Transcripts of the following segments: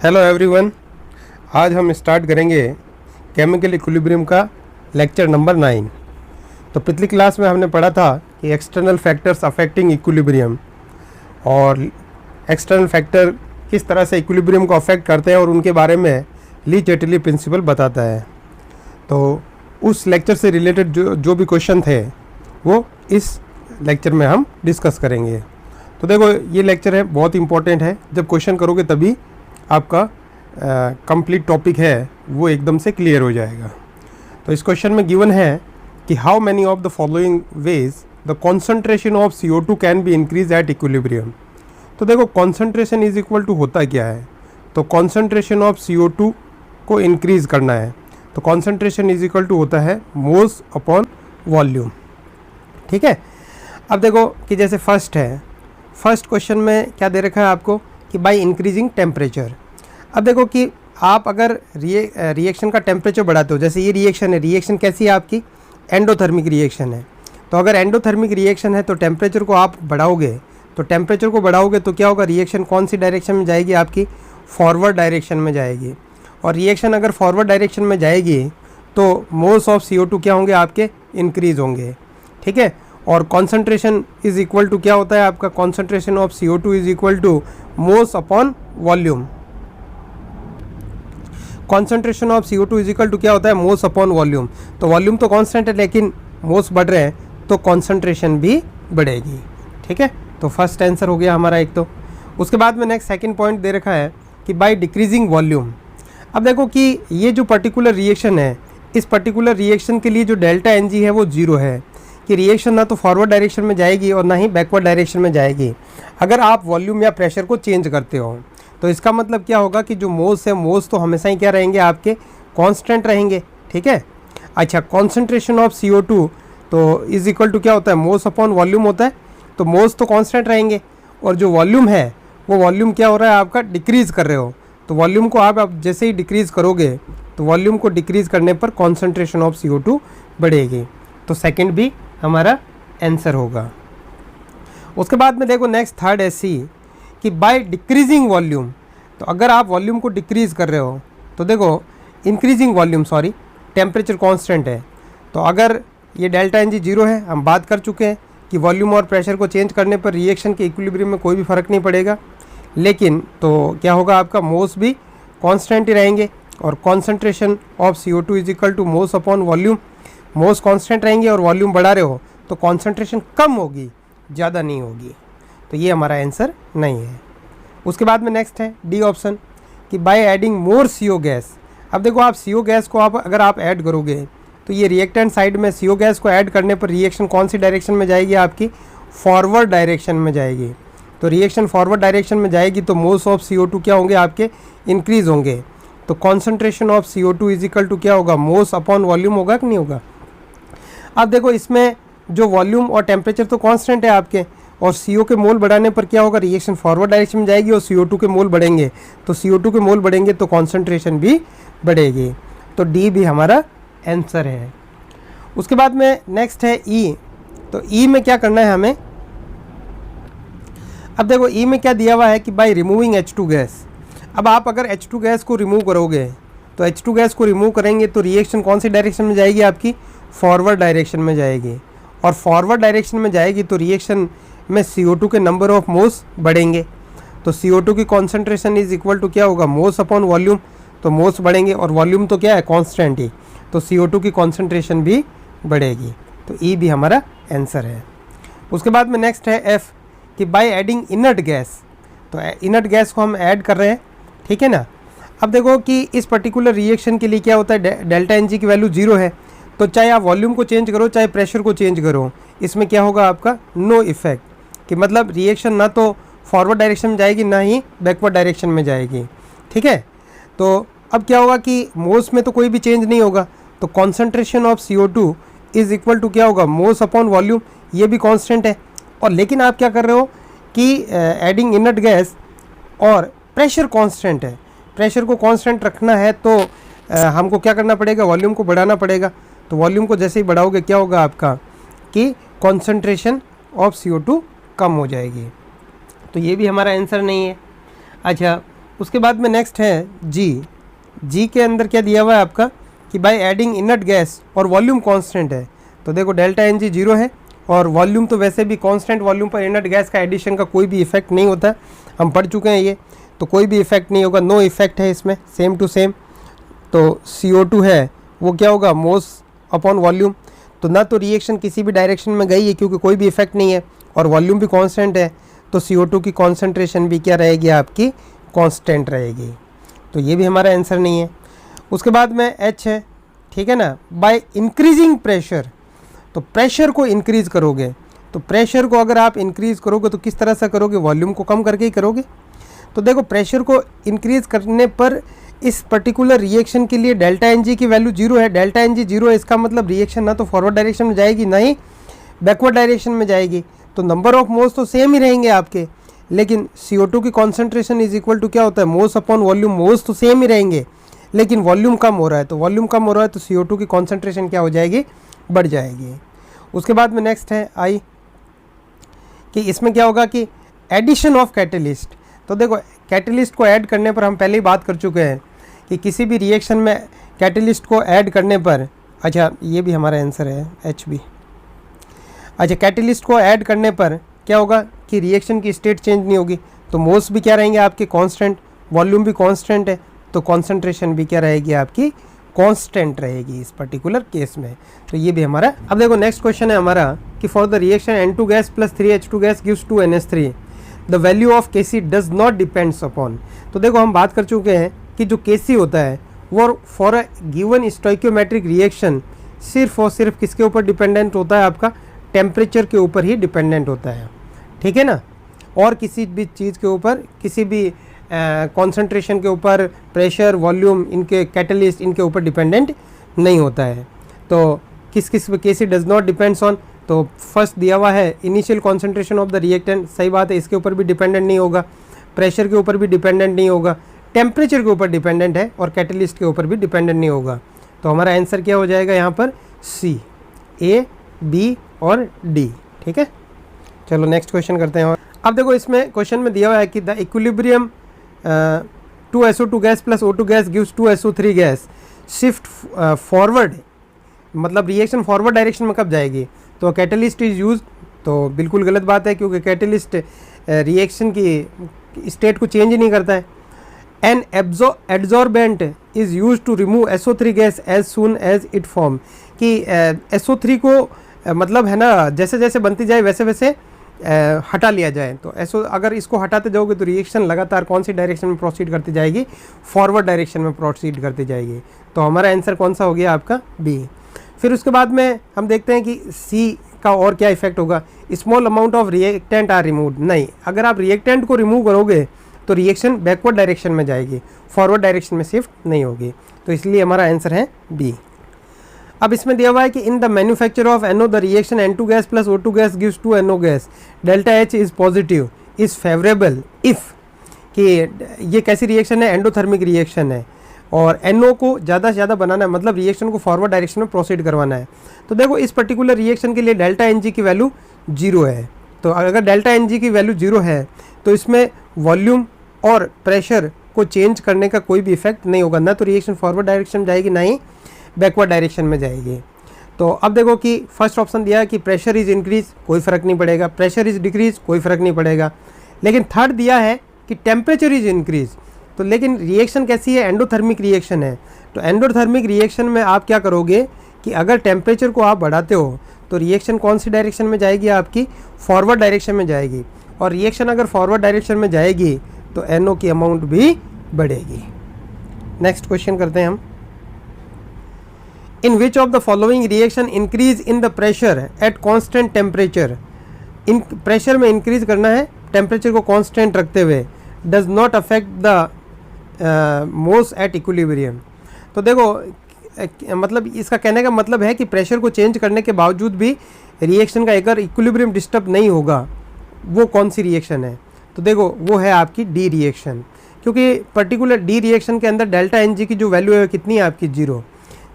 Hello everyone. आज हम start करेंगे केमिकल इक्विलिब्रियम का लेक्चर नंबर 9। तो पिछली क्लास में हमने पढ़ा था कि एक्सटर्नल फैक्टर्स अफेक्टिंग इक्विलिब्रियम और एक्सटर्नल फैक्टर किस तरह से इक्विलिब्रियम को अफेक्ट करते हैं और उनके बारे में ली चेटली प्रिंसिपल बताता है। तो उस लेक्चर से रिलेटेड जो भी क्वेश्चन थे वो इस लेक्चर में हम डिस्कस करेंगे। तो देखो ये लेक्चर है बहुत इंपॉर्टेंट है, जब क्वेश्चन करोगे तभी आपका कंप्लीट टॉपिक है वो एकदम से क्लियर हो जाएगा। तो इस क्वेश्चन में गिवन है कि how many of the following veg the concentration of CO2 can be increase at equilibrium. तो देखो कॉन्सेंट्रेशन इज इक्वल टू होता क्या है, तो कॉन्सेंट्रेशन ऑफ CO2 को इंक्रीज करना है तो कॉन्सेंट्रेशन इज इक्वल टू होता है मोल्स अपॉन वॉल्यूम। ठीक है। अब देखो कि जैसे फर्स्ट क्वेश्चन में क्या दे रखा है आपको कि बाय इंक्रीजिंग टेम्परेचर। अब देखो कि आप अगर रिएक्शन का टेम्परेचर बढ़ाते हो, जैसे ये रिएक्शन है, रिएक्शन कैसी है आपकी, एंडोथर्मिक रिएक्शन है। तो अगर एंडोथर्मिक रिएक्शन है तो टेम्परेचर को आप बढ़ाओगे, तो टेम्परेचर को बढ़ाओगे तो क्या होगा, रिएक्शन कौन सी डायरेक्शन में जाएगी आपकी, फॉरवर्ड डायरेक्शन में जाएगी। और रिएक्शन अगर फॉरवर्ड डायरेक्शन में जाएगी तो मोल्स ऑफ CO2 क्या होंगे आपके, इंक्रीज होंगे। ठीक है। और कॉन्सेंट्रेशन इज इक्वल टू क्या होता है आपका, concentration of CO2 is equal to moles upon volume. Concentration of CO2 is equal to क्या होता है, मोल्स अपॉन वॉल्यूम। तो वॉल्यूम तो कांस्टेंट है लेकिन मोल्स बढ़ रहे हैं तो कॉन्सेंट्रेशन भी बढ़ेगी। ठीक है। तो फर्स्ट आंसर हो गया हमारा एक। तो उसके बाद में नेक्स्ट सेकंड पॉइंट दे रखा है कि बाय डिक्रीजिंग वॉल्यूम। अब देखो कि ये जो पर्टिकुलर रिएक्शन है, इस पर्टिकुलर रिएक्शन के लिए जो डेल्टा NG है वो 0 है कि रिएक्शन ना तो फॉरवर्ड डायरेक्शन में जाएगी और ना ही बैकवर्ड डायरेक्शन में जाएगी अगर आप वॉल्यूम या प्रेशर को चेंज करते हो। तो इसका मतलब क्या होगा कि जो मोल्स है, मोल्स तो हमेशा ही क्या रहेंगे आपके, कांस्टेंट रहेंगे। ठीक है। अच्छा, कॉन्सेंट्रेशन ऑफ CO2 तो इज इक्वल टू क्या होता है, मोल्स अपॉन वॉल्यूम होता है। तो मोल्स तो कांस्टेंट रहेंगे और जो वॉल्यूम है वो वॉल्यूम क्या हो रहा है आपका, डिक्रीज कर रहे हो। तो वॉल्यूम को आप जैसे ही डिक्रीज करोगे तो वॉल्यूम को डिक्रीज करने पर कॉन्सेंट्रेशन ऑफ CO2 बढ़ेगी। तो सेकेंड भी हमारा आंसर होगा। उसके बाद में देखो नेक्स्ट थर्ड ऐसी कि बाय डिक्रीजिंग वॉल्यूम। तो अगर आप वॉल्यूम को डिक्रीज कर रहे हो तो देखो increasing volume, sorry, temperature constant है। तो अगर ये डेल्टा NG 0 है, हम बात कर चुके हैं कि वॉल्यूम और प्रेशर को चेंज करने पर रिएक्शन के इक्विलिब्रियम में कोई भी फ़र्क नहीं पड़ेगा। लेकिन तो क्या होगा आपका, मोल्स भी कांस्टेंट ही रहेंगे और concentration of CO2 is equal to moles upon volume. Moles constant रहेंगे और वॉल्यूम बढ़ा रहे हो तो कॉन्सेंट्रेशन कम होगी, ज़्यादा नहीं होगी। तो ये हमारा आंसर नहीं है। उसके बाद में नेक्स्ट है डी ऑप्शन कि by adding more CO gas. अब देखो आप CO गैस को अगर आप ऐड करोगे तो ये रिएक्टेंट साइड में CO गैस को ऐड करने पर रिएक्शन कौन सी डायरेक्शन में जाएगी आपकी, फॉरवर्ड डायरेक्शन में जाएगी। तो रिएक्शन फॉरवर्ड डायरेक्शन में जाएगी तो मोल्स ऑफ CO2 क्या होंगे आपके, इंक्रीज होंगे। तो concentration of CO2 is equal to क्या होगा, मोल्स अपॉन वॉल्यूम होगा कि नहीं होगा। अब देखो इसमें जो वॉल्यूम और टेम्परेचर तो कांस्टेंट है आपके और CO के मोल बढ़ाने पर क्या होगा, रिएक्शन फॉरवर्ड डायरेक्शन में जाएगी और CO2 के मोल बढ़ेंगे। तो CO2 के मोल बढ़ेंगे तो कॉन्सेंट्रेशन भी बढ़ेगी। तो डी भी हमारा आंसर है। उसके बाद में नेक्स्ट है ई। तो ई में क्या करना है हमें, अब देखो ई में क्या दिया हुआ है कि बाय रिमूविंग H2 गैस। अब आप अगर H2 गैस को रिमूव करोगे तो H2 गैस को रिमूव करेंगे तो रिएक्शन कौन सी डायरेक्शन में जाएगी आपकी, फॉरवर्ड डायरेक्शन में जाएगी। और फॉरवर्ड डायरेक्शन में जाएगी तो रिएक्शन में CO2 के नंबर ऑफ मोल्स बढ़ेंगे। तो CO2 की कॉन्सेंट्रेशन इज इक्वल टू क्या होगा, मोल्स अपॉन वॉल्यूम। तो मोल्स बढ़ेंगे और वॉल्यूम तो क्या है, कांस्टेंट ही। तो CO2 की कॉन्सेंट्रेशन भी बढ़ेगी। तो ई भी हमारा आंसर है। उसके बाद में नेक्स्ट है एफ कि बाय एडिंग इनर्ट गैस। तो इनर्ट गैस को हम ऐड कर रहे हैं। ठीक है ना। अब देखो कि इस पर्टिकुलर रिएक्शन के लिए क्या होता है, डेल्टा NG की वैल्यू 0 है। तो चाहे आप वॉल्यूम को चेंज करो चाहे प्रेशर को चेंज करो, इसमें क्या होगा आपका, नो इफेक्ट। कि मतलब रिएक्शन ना तो फॉरवर्ड डायरेक्शन में जाएगी ना ही बैकवर्ड डायरेक्शन में जाएगी। ठीक है। तो अब क्या होगा कि मोल्स में तो कोई भी चेंज नहीं होगा। तो concentration of CO2 is equal to क्या होगा, मोल्स अपॉन वॉल्यूम। ये भी कांस्टेंट है। और लेकिन आप क्या कर रहे हो कि एडिंग इनर्ट गैस और प्रेशर कांस्टेंट है। प्रेशर को कांस्टेंट रखना है तो हमको क्या करना पड़ेगा, वॉल्यूम को बढ़ाना पड़ेगा। तो वॉल्यूम को जैसे ही बढ़ाओगे क्या होगा आपका कि कॉन्सेंट्रेशन ऑफ CO2 कम हो जाएगी। तो ये भी हमारा आंसर नहीं है। अच्छा, उसके बाद में नेक्स्ट है जी के अंदर क्या दिया हुआ है आपका कि बाय एडिंग इनर्ट गैस और वॉल्यूम कांस्टेंट है। तो देखो डेल्टा एन जी 0 है और वॉल्यूम तो वैसे भी कांस्टेंट वॉल्यूम पर इनर्ट गैस का एडिशन का कोई भी इफेक्ट नहीं होता, हम पढ़ चुके हैं ये, तो कोई भी इफेक्ट नहीं होगा, नो इफेक्ट है इसमें, सेम टू सेम। तो CO2 है वो क्या होगा, मोस अपॉन वॉल्यूम, तो ना तो रिएक्शन किसी भी डायरेक्शन में गई है क्योंकि कोई भी इफेक्ट नहीं है और वॉल्यूम भी कांस्टेंट है, तो CO2 की कॉन्सेंट्रेशन भी क्या रहेगी आपकी, कांस्टेंट रहेगी। तो ये भी हमारा आंसर नहीं है। उसके बाद में H है, ठीक है ना, बाय इंक्रीजिंग प्रेशर, तो प्रेशर को इंक्रीज करोगे, तो प्रेशर को अगर आप इंक्रीज करोगे तो किस तरह से करोगे, वॉल्यूम को कम करके ही करोगे। तो देखो प्रेशर को इंक्रीज करने पर इस पर्टिकुलर रिएक्शन के लिए डेल्टा एन जी की वैल्यू 0 है, डेल्टा एन जी 0 है, इसका मतलब रिएक्शन ना तो फॉरवर्ड डायरेक्शन में जाएगी ना ही बैकवर्ड डायरेक्शन में जाएगी, तो नंबर ऑफ मोल्स तो सेम ही रहेंगे आपके, लेकिन CO2 की कॉन्सेंट्रेशन इज इक्वल टू क्या होता है, मोल्स अपॉन वॉल्यूम, मोल्स तो सेम ही रहेंगे लेकिन वॉल्यूम कम हो रहा है, तो वॉल्यूम कम हो रहा है तो CO2 की कॉन्सेंट्रेशन क्या हो जाएगी, बढ़ जाएगी। उसके बाद में नेक्स्ट है आई, कि इसमें क्या होगा कि एडिशन ऑफ कैटलिस्ट, तो देखो कैटलिस्ट को ऐड करने पर हम पहले ही बात कर चुके हैं कि किसी भी रिएक्शन में कैटलिस्ट को ऐड करने पर, अच्छा ये भी हमारा आंसर है HB, अच्छा कैटलिस्ट को ऐड करने पर क्या होगा कि रिएक्शन की स्टेट चेंज नहीं होगी, तो मोल्स भी क्या रहेंगे आपके कांस्टेंट, वॉल्यूम भी कांस्टेंट है, तो कॉन्सेंट्रेशन भी क्या रहेगी आपकी, कांस्टेंट रहेगी इस पर्टिकुलर केस में। तो ये भी हमारा। अब देखो नेक्स्ट क्वेश्चन है हमारा कि for the reaction N2 gas plus 3H2 gas gives 2NH3 the value of Kc does not depends upon. तो देखो हम बात कर चुके हैं कि जो Kc होता है वो for a given stoichiometric reaction सिर्फ और सिर्फ किसके ऊपर डिपेंडेंट होता है, आपका टेम्परेचर के ऊपर ही डिपेंडेंट होता है, ठीक है ना, और किसी भी चीज़ के ऊपर, किसी भी कॉन्सेंट्रेशन के ऊपर, प्रेशर, वॉल्यूम, इनके कैटलिस्ट, इनके ऊपर डिपेंडेंट नहीं होता है। तो किस किस पे Kc does not depends on, तो फर्स्ट दिया हुआ है initial concentration of the reactant, सही बात है, इसके ऊपर भी डिपेंडेंट नहीं होगा, प्रेशर के ऊपर भी डिपेंडेंट नहीं होगा, टेम्परेचर के ऊपर डिपेंडेंट है और कैटलिस्ट के ऊपर भी डिपेंडेंट नहीं होगा। तो हमारा आंसर क्या हो जाएगा यहाँ पर, C, A, B और D, ठीक है। चलो नेक्स्ट क्वेश्चन करते हैं। और अब देखो इसमें क्वेश्चन में दिया हुआ है कि the equilibrium 2SO2 gas plus O2 gas gives 2SO3 gas shift forward, मतलब रिएक्शन फॉरवर्ड डायरेक्शन में कब जाएगी, तो कैटलिस्ट इज यूज, तो बिल्कुल गलत बात है क्योंकि कैटलिस्ट रिएक्शन की स्टेट को चेंज नहीं करता है। An absorbent is use to remove SO3 gas as soon as it form, कि SO3 को मतलब है ना जैसे जैसे बनती जाए वैसे वैसे हटा लिया जाए, तो अगर इसको हटाते जाओगे तो रिएक्शन लगातार कौन सी डायरेक्शन में प्रोसीड करती जाएगी, फॉरवर्ड डायरेक्शन में प्रोसीड करती जाएगी। तो हमारा आंसर कौन सा हो गया आपका, B। फिर उसके बाद में हम देखते हैं कि C का और क्या इफेक्ट होगा, small amount of reactant are removed, नहीं, अगर आप रिएक्टेंट को रिमूव करोगे तो रिएक्शन बैकवर्ड डायरेक्शन में जाएगी, फॉरवर्ड डायरेक्शन में शिफ्ट नहीं होगी, तो इसलिए हमारा आंसर है B। अब इसमें दिया हुआ है कि in the manufacture of NO the reaction N2 gas plus O2 gas gives 2NO gas, delta H is positive is favourable if, कि ये कैसी रिएक्शन है, एंडोथर्मिक रिएक्शन है और NO को ज़्यादा से ज़्यादा बनाना है, मतलब रिएक्शन को फॉरवर्ड डायरेक्शन में प्रोसीड करवाना है। तो देखो इस पर्टिकुलर रिएक्शन के लिए डेल्टा NG की वैल्यू 0 है, तो अगर डेल्टा NG की वैल्यू 0 है तो इसमें वॉल्यूम और प्रेशर को चेंज करने का कोई भी इफेक्ट नहीं होगा, ना तो रिएक्शन फॉरवर्ड डायरेक्शन में जाएगी ना ही बैकवर्ड डायरेक्शन में जाएगी। तो अब देखो कि फर्स्ट ऑप्शन दिया है कि प्रेशर इज इंक्रीज, कोई फ़र्क नहीं पड़ेगा, प्रेशर इज डिक्रीज, कोई फ़र्क नहीं पड़ेगा, लेकिन थर्ड दिया है कि टेम्परेचर इज इंक्रीज, तो लेकिन रिएक्शन कैसी है, एंडोथर्मिक रिएक्शन है, तो एंडोथर्मिक रिएक्शन में आप क्या करोगे कि अगर टेम्परेचर को आप बढ़ाते हो तो रिएक्शन कौन सी डायरेक्शन में जाएगी, आपकी फॉरवर्ड डायरेक्शन में जाएगी, और रिएक्शन अगर फॉरवर्ड डायरेक्शन में जाएगी तो NO की अमाउंट भी बढ़ेगी। नेक्स्ट क्वेश्चन करते हैं हम, in which of the following reaction increase in the pressure at constant temperature, इन प्रेशर में इंक्रीज करना है टेम्परेचर को कांस्टेंट रखते हुए, does not affect the moles at equilibrium. तो देखो मतलब इसका कहने का मतलब है कि प्रेशर को चेंज करने के बावजूद भी रिएक्शन का अगर इक्विलिब्रियम डिस्टर्ब नहीं होगा, वो कौन सी रिएक्शन है, तो देखो वो है आपकी D रिएक्शन, क्योंकि पर्टिकुलर D रिएक्शन के अंदर डेल्टा NG की जो वैल्यू है कितनी है आपकी 0,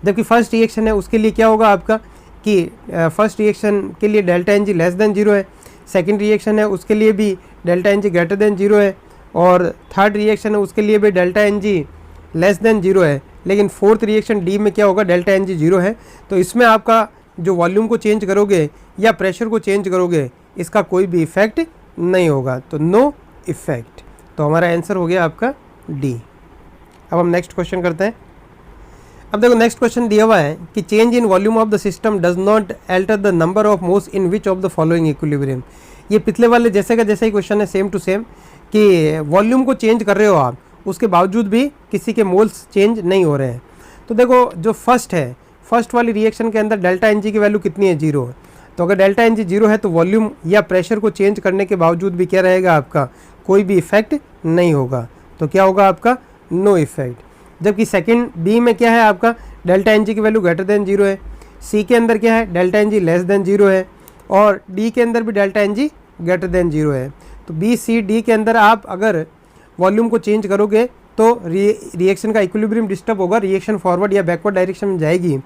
जबकि फर्स्ट रिएक्शन है उसके लिए क्या होगा आपका कि फर्स्ट रिएक्शन के लिए डेल्टा NG लेस देन 0 है, सेकंड रिएक्शन है उसके लिए भी डेल्टा NG ग्रेटर देन 0 है, और थर्ड रिएक्शन है उसके लिए भी delta N G less than zero है, लेकिन फोर्थ रिएक्शन डी में क्या होगा, डेल्टा एन जी जीरो है। तो इसमें आपका जो वॉल्यूम को चेंज करोगे या प्रेशर को चेंज करोगे इसका कोई भी इफेक्ट नहीं होगा, तो नो इफेक्ट। तो हमारा आंसर हो गया आपका डी। अब हम नेक्स्ट क्वेश्चन करते हैं। अब देखो नेक्स्ट क्वेश्चन दिया हुआ है कि change in volume of the system does not alter the number of moles in which of the following equilibrium. ये पिछले वाले जैसे का जैसा ही क्वेश्चन है, सेम टू सेम, कि वॉल्यूम को चेंज कर रहे हो आप, उसके बावजूद भी किसी के मोल्स चेंज नहीं हो रहे हैं। तो देखो जो फर्स्ट है, फर्स्ट वाली रिएक्शन के अंदर डेल्टा एन जी की वैल्यू कितनी है, जीरो है। तो अगर डेल्टा एन जी जीरो है तो वॉल्यूम या प्रेशर को चेंज करने के बावजूद भी क्या रहेगा आपका, कोई भी इफेक्ट नहीं होगा। तो क्या होगा आपका, नो इफेक्ट। जबकि सेकंड बी में क्या है आपका, डेल्टा एन जी की वैल्यू ग्रेटर देन जीरो है। सी के अंदर क्या है, delta N G less than zero है। और डी के अंदर भी delta N G greater than zero है। तो बी सी डी के अंदर आप अगर वॉल्यूम को चेंज करोगे तो रिएक्शन का इक्विलिब्रियम डिस्टर्ब होगा, रिएक्शन फॉरवर्ड या बैकवर्ड डायरेक्शन में जाएगी।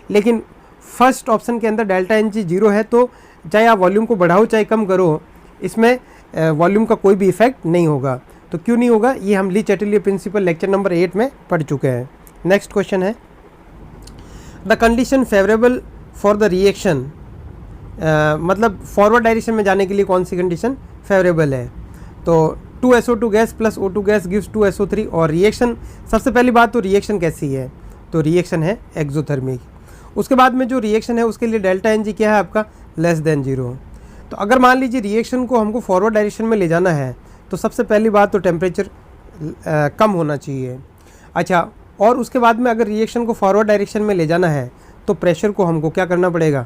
लेकिन फर्स्ट ऑप्शन के अंदर डेल्टा एन जी जीरो है, तो चाहे आप वॉल्यूम को बढ़ाओ चाहे कम करो, इसमें वॉल्यूम का कोई भी इफेक्ट नहीं होगा। तो क्यों नहीं होगा, ये हम ली चैटलियर प्रिंसिपल लेक्चर नंबर 8 में पढ़ चुके हैं। नेक्स्ट क्वेश्चन है, the condition favourable for the reaction, मतलब फॉरवर्ड डायरेक्शन में जाने के लिए कौन सी कंडीशन फेवरेबल है। तो 2SO2 gas plus O2 gas gives 2SO3। और रिएक्शन, सबसे पहली बात तो रिएक्शन कैसी है, तो रिएक्शन है एक्सोथर्मिक। उसके बाद में जो रिएक्शन है उसके लिए डेल्टा एन जी क्या है आपका, लेस देन जीरो। तो अगर मान लीजिए रिएक्शन को हमको फॉरवर्ड डायरेक्शन में ले जाना है तो सबसे पहली बात तो टेम्परेचर कम होना चाहिए। अच्छा, और उसके बाद में अगर रिएक्शन को फॉरवर्ड डायरेक्शन में ले जाना है तो प्रेशर को हमको क्या करना पड़ेगा,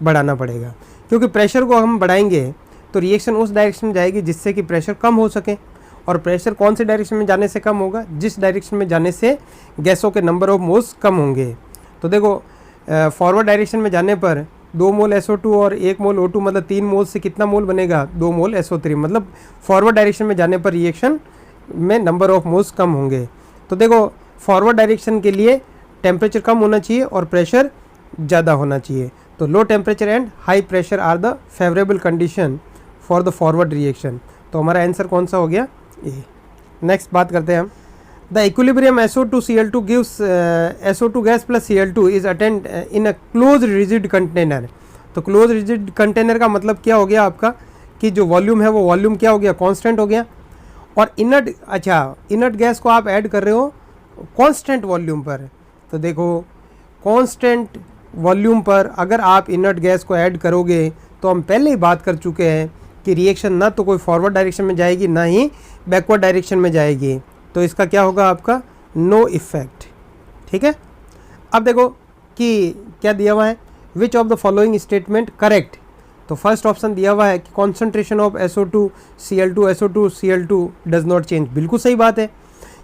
बढ़ाना पड़ेगा। क्योंकि प्रेशर को हम बढ़ाएंगे तो रिएक्शन उस डायरेक्शन में जाएगी जिससे कि प्रेशर कम हो सके। और प्रेशर कौन से डायरेक्शन में जाने से कम होगा, जिस डायरेक्शन में जाने से गैसों के नंबर ऑफ मोल्स कम होंगे। तो देखो फॉरवर्ड डायरेक्शन में जाने पर 2 मोल SO2 और 1 मोल O2, मतलब 3 मोल से कितना मोल बनेगा, 2 मोल SO3। मतलब फॉरवर्ड डायरेक्शन में जाने पर रिएक्शन में नंबर ऑफ मोल्स कम होंगे। तो देखो फॉरवर्ड डायरेक्शन के लिए टेम्परेचर कम होना चाहिए और प्रेशर ज़्यादा होना चाहिए। तो low temperature and high pressure are the favourable condition for the forward reaction. तो हमारा आंसर कौन सा हो गया, ए। नेक्स्ट बात करते हैं हम, the equilibrium SO2Cl2 gives SO2 gas plus Cl2 is attend in a close rigid container. तो क्लोज रिजिड कंटेनर का मतलब क्या हो गया आपका, कि जो वॉल्यूम है वो वॉल्यूम क्या हो गया, कांस्टेंट हो गया। और इनर्ट, अच्छा इनर्ट गैस को आप ऐड कर रहे हो कांस्टेंट वॉल्यूम पर। तो देखो कांस्टेंट वॉल्यूम पर अगर आप इनर्ट गैस को ऐड करोगे तो हम पहले ही बात कर चुके हैं कि रिएक्शन ना तो कोई फॉरवर्ड डायरेक्शन में जाएगी ना ही बैकवर्ड डायरेक्शन में जाएगी। तो इसका क्या होगा आपका, नो इफेक्ट। ठीक है। अब देखो कि क्या दिया हुआ है, विच of the following statement correct. तो फर्स्ट ऑप्शन दिया हुआ है कि concentration of SO2 does not change. बिल्कुल सही बात है,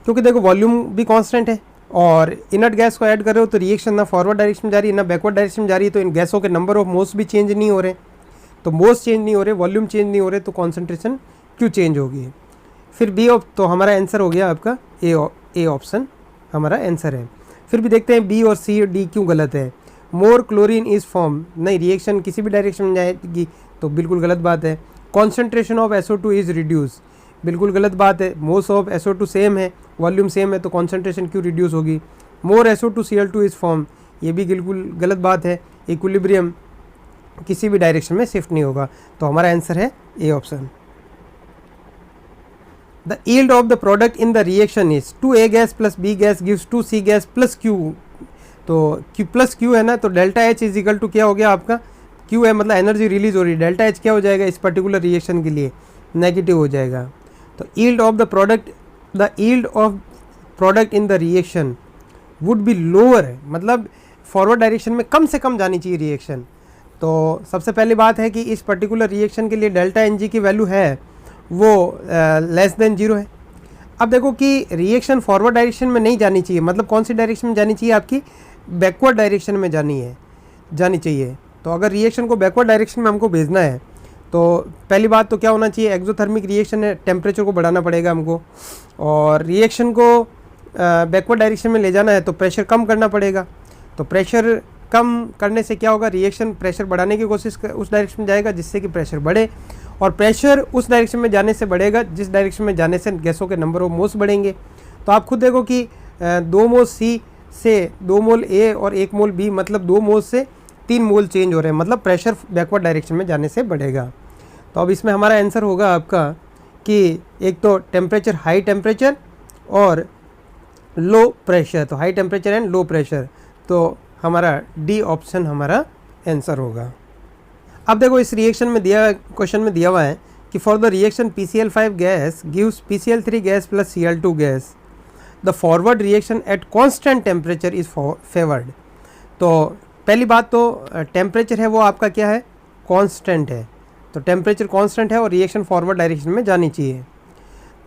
क्योंकि देखो वॉल्यूम भी कांस्टेंट है और इनर्ट गैस को ऐड कर रहे हो तो रिएक्शन ना फॉरवर्ड डायरेक्शन में जा रही है ना बैकवर्ड डायरेक्शन में जा रही है। तो इन गैसों के नंबर ऑफ मोल्स भी चेंज नहीं हो रहे। तो मोल्स चेंज नहीं हो रहे, वॉल्यूम चेंज नहीं हो रहे, तो कॉन्सेंट्रेशन क्यों चेंज होगी। फिर बी तो हमारा आंसर हो गया आपका ए ऑप्शन हमारा आंसर है। फिर भी देखते हैं बी और सी और डी क्यों गलत है। मोर क्लोरीन इज फॉर्म, नहीं रिएक्शन किसी भी डायरेक्शन में जाएगी तो बिल्कुल गलत बात है। Concentration of SO2 is reduce, बिल्कुल गलत बात है। मोल्स ऑफ SO2 सेम है, वॉल्यूम सेम है, तो कॉन्सेंट्रेशन क्यों रिड्यूस होगी। मोर SO2Cl2 इज फॉर्म, ये भी बिल्कुल गलत बात है। इक्विलिब्रियम किसी भी डायरेक्शन में शिफ्ट नहीं होगा। तो हमारा आंसर है A option. The yield of the product in the reaction is 2A gas plus B gas gives 2C gas plus Q। तो Q प्लस Q है ना, तो delta H is equal to क्या हो गया आपका, Q है मतलब एनर्जी रिलीज हो रही है, डेल्टा H क्या हो जाएगा इस पर्टिकुलर रिएक्शन के लिए, नेगेटिव हो जाएगा। तो yield of the product in the reaction would be lower, मतलब फॉरवर्ड डायरेक्शन में कम से कम जानी चाहिए रिएक्शन। तो सबसे पहली बात है कि इस पर्टिकुलर रिएक्शन के लिए डेल्टा एन जी की वैल्यू है वो लेस देन जीरो है। अब देखो कि रिएक्शन फॉरवर्ड डायरेक्शन में नहीं जानी चाहिए, मतलब कौन सी डायरेक्शन में जानी चाहिए, आपकी बैकवर्ड डायरेक्शन में जानी चाहिए। तो अगर रिएक्शन को बैकवर्ड डायरेक्शन में हमको भेजना है तो पहली बात तो क्या होना चाहिए, एक्सोथर्मिक रिएक्शन है, टेम्परेचर को बढ़ाना पड़ेगा हमको। और रिएक्शन को बैकवर्ड डायरेक्शन में ले जाना है तो प्रेशर कम करना पड़ेगा। तो प्रेशर कम करने से क्या होगा, रिएक्शन प्रेशर बढ़ाने की कोशिश उस डायरेक्शन में जाएगा जिससे कि प्रेशर बढ़े। और प्रेशर उस डायरेक्शन में जाने से बढ़ेगा जिस डायरेक्शन में जाने से गैसों के नंबर ऑफ मोल्स बढ़ेंगे। तो आप खुद देखो कि 2 मोल सी से 2 मोल ए और 1 मोल बी, मतलब 2 मोल से 3 मोल चेंज हो रहे हैं, मतलब प्रेशर बैकवर्ड डायरेक्शन में जाने से बढ़ेगा। तो अब इसमें हमारा आंसर होगा आपका कि एक तो टेम्परेचर, हाई टेम्परेचर और लो प्रेशर, तो high temperature and low pressure, तो हमारा डी ऑप्शन हमारा आंसर होगा। अब देखो इस रिएक्शन में दिया, क्वेश्चन में दिया हुआ है कि for the reaction PCl5 gas gives PCl3 gas plus Cl2 gas, the forward reaction at constant temperature is favoured. तो पहली बात तो टेम्परेचर है वो आपका क्या है, कांस्टेंट है, तो टेम्परेचर कांस्टेंट है और रिएक्शन फॉरवर्ड डायरेक्शन में जानी चाहिए।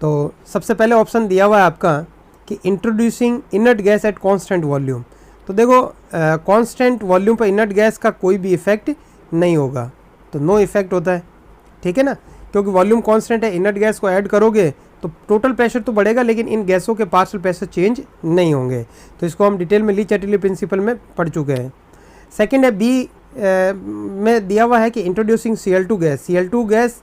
तो सबसे पहले ऑप्शन दिया हुआ है आपका कि introducing inert gas at constant volume. तो देखो कांस्टेंट वॉल्यूम पर इनर्ट गैस का कोई भी इफेक्ट नहीं होगा, तो नो इफेक्ट होता है, ठीक है ना, क्योंकि वॉल्यूम कांस्टेंट है। इनर्ट गैस को ऐड करोगे तो टोटल प्रेशर तो बढ़ेगा लेकिन इन गैसों के पार्शियल प्रेशर चेंज नहीं होंगे। तो इसको हम डिटेल में ली चैटली प्रिंसिपल में पढ़ चुके हैं। सेकंड है बी में दिया हुआ है कि introducing Cl2 gas, Cl2 gas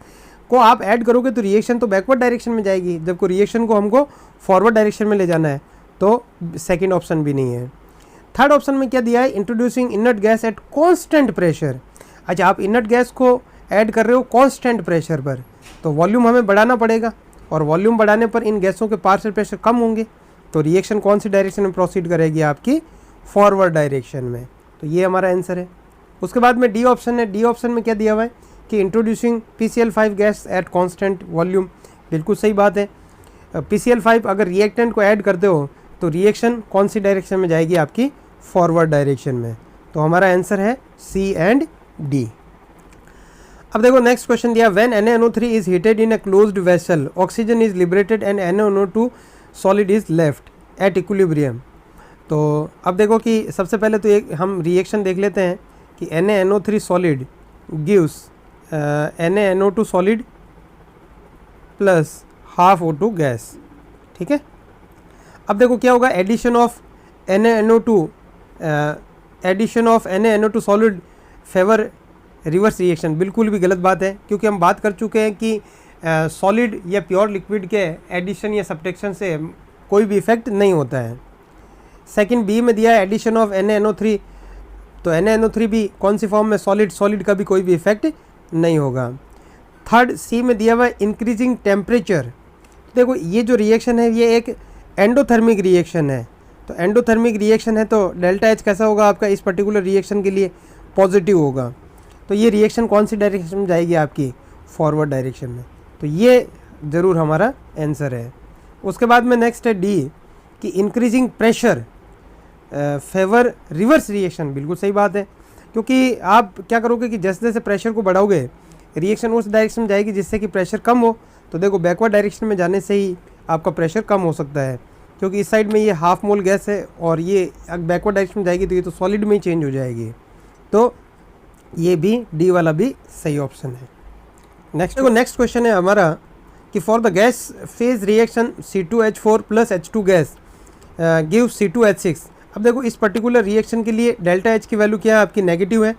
को आप ऐड करोगे तो रिएक्शन तो बैकवर्ड डायरेक्शन में जाएगी, जबकि रिएक्शन को हमको फॉरवर्ड डायरेक्शन में ले जाना है, तो सेकंड ऑप्शन भी नहीं है। थर्ड ऑप्शन में क्या दिया है, introducing inert gas at constant pressure. अच्छा, आप इनर्ट गैस को ऐड कर रहे हो कांस्टेंट प्रेशर पर, तो वॉल्यूम हमें बढ़ाना पड़ेगा और वॉल्यूम बढ़ाने पर इन गैसों के पार्शियल प्रेशर कम होंगे, तो रिएक्शन कौन सी डायरेक्शन में प्रोसीड करेगी, आपकी फॉरवर्ड डायरेक्शन में। तो ये हमारा आंसर है। उसके बाद में डी ऑप्शन है, डी ऑप्शन में क्या दिया हुआ है कि introducing PCl5 gas at constant volume, बिल्कुल सही बात है। PCl5 अगर रिएक्टेंट को ऐड करते हो तो रिएक्शन कौन सी डायरेक्शन में जाएगी, आपकी फॉरवर्ड डायरेक्शन में। तो हमारा आंसर है सी एंड डी। अब देखो नेक्स्ट क्वेश्चन दिया, when NaNO3 is heated in a closed vessel oxygen is liberated and NaNO2 solid is left eight equilibrium. तो अब देखो कि सबसे पहले तो एक हम रिएक्शन देख लेते हैं कि NaNO3 solid gives NaNO2 solid plus half O2 gas, ठीक है। अब देखो क्या होगा, addition of NaNO2 solid favour reverse reaction, बिल्कुल भी गलत बात है, क्योंकि हम बात कर चुके हैं कि सॉलिड या प्योर लिक्विड के एडिशन या सब्ट्रैक्शन से कोई भी इफेक्ट नहीं होता है। सेकंड बी में दिया है एडिशन ऑफ NaNO3, तो NaNO3 भी कौन सी फॉर्म में, सॉलिड का भी कोई भी इफेक्ट नहीं होगा। थर्ड सी में दिया हुआ है इंक्रीजिंग टेम्परेचर। देखो ये जो रिएक्शन है ये एक एंडोथर्मिक रिएक्शन है, तो एंडोथर्मिक रिएक्शन है तो डेल्टा एच कैसा होगा आपका इस पर्टिकुलर रिएक्शन के लिए, पॉजिटिव होगा। तो ये रिएक्शन कौन सी डायरेक्शन में जाएगी, आपकी फॉरवर्ड डायरेक्शन में, तो ये ज़रूर हमारा आंसर है। उसके बाद में नेक्स्ट है डी कि increasing pressure favour reverse reaction, बिल्कुल सही बात है, क्योंकि आप क्या करोगे कि जैसे जैसे प्रेशर को बढ़ाओगे रिएक्शन उस डायरेक्शन में जाएगी जिससे कि प्रेशर कम हो। तो देखो बैकवर्ड डायरेक्शन में जाने से ही आपका प्रेशर कम हो सकता है, क्योंकि इस साइड में ये हाफ मोल गैस है और ये बैकवर्ड डायरेक्शन में जाएगी तो ये तो सॉलिड में ही चेंज हो जाएगी। तो ये भी डी वाला भी सही ऑप्शन है। नेक्स्ट क्वेश्चन है हमारा कि for the gas phase reaction C2H4 plus H2 gas give C2H6। अब देखो इस पर्टिकुलर रिएक्शन के लिए डेल्टा H की वैल्यू क्या है, आपकी नेगेटिव है,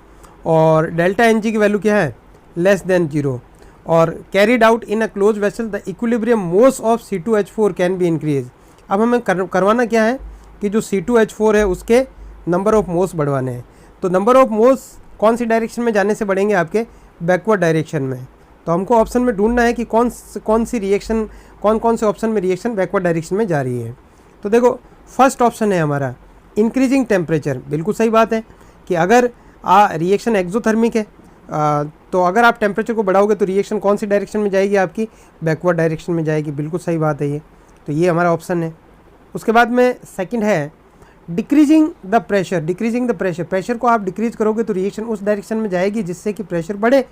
और डेल्टा Ng की वैल्यू क्या है, लेस देन 0, और carried out in a close vessel the equilibrium moles of C2H4 can be increase. अब हमें करवाना क्या है कि जो C2H4 है उसके नंबर ऑफ मोल्स बढ़वाने हैं। तो नंबर ऑफ मोल्स कौन सी डायरेक्शन में जाने से बढ़ेंगे, आपके बैकवर्ड डायरेक्शन में। तो हमको ऑप्शन में ढूंढना है कि कौन सी रिएक्शन, कौन से ऑप्शन में रिएक्शन बैकवर्ड डायरेक्शन में जा रही है। तो देखो फर्स्ट ऑप्शन है हमारा इंक्रीजिंग टेम्परेचर, बिल्कुल सही बात है कि अगर रिएक्शन एक्सोथर्मिक है तो अगर आप टेम्परेचर को बढ़ाओगे तो रिएक्शन कौन सी डायरेक्शन में जाएगी, आपकी बैकवर्ड डायरेक्शन में जाएगी, बिल्कुल सही बात है ये। तो ये हमारा ऑप्शन है। उसके बाद में सेकंड है डिक्रीजिंग द प्रेशर, प्रेशर को आप डिक्रीज करोगे तो रिएक्शन उस डायरेक्शन में जाएगी जिससे कि प्रेशर बढ़े,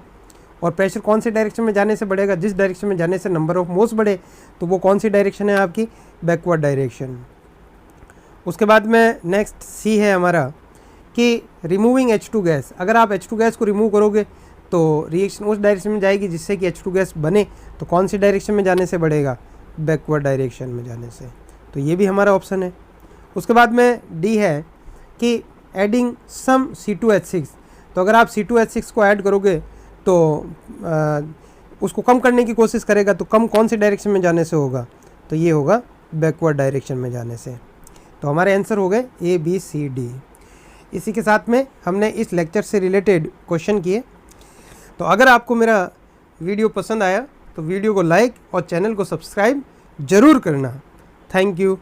और प्रेशर कौन सी डायरेक्शन में जाने से बढ़ेगा, जिस डायरेक्शन में जाने से नंबर ऑफ मोल्स बढ़े, तो वो कौन सी डायरेक्शन है, आपकी बैकवर्ड डायरेक्शन। उसके बाद में नेक्स्ट सी है हमारा कि रिमूविंग H2 गैस, अगर आप H2 गैस को रिमूव करोगे तो रिएक्शन उस डायरेक्शन में जाएगी जिससे कि H2 गैस बने, तो कौन सी डायरेक्शन में जाने से बढ़ेगा, बैकवर्ड डायरेक्शन में जाने से। तो ये भी हमारा ऑप्शन है। उसके बाद में डी है कि एडिंग सम C2H6, तो अगर आप C2H6 को ऐड करोगे तो उसको कम करने की कोशिश करेगा तो कम कौन से डायरेक्शन में जाने से होगा, तो ये होगा बैकवर्ड डायरेक्शन में जाने से। तो हमारे आंसर हो गए ए बी सी डी। इसी के साथ में हमने इस लेक्चर से रिलेटेड क्वेश्चन किए। तो अगर आपको मेरा वीडियो पसंद आया तो वीडियो को लाइक और चैनल को सब्सक्राइब ज़रूर करना। Thank you.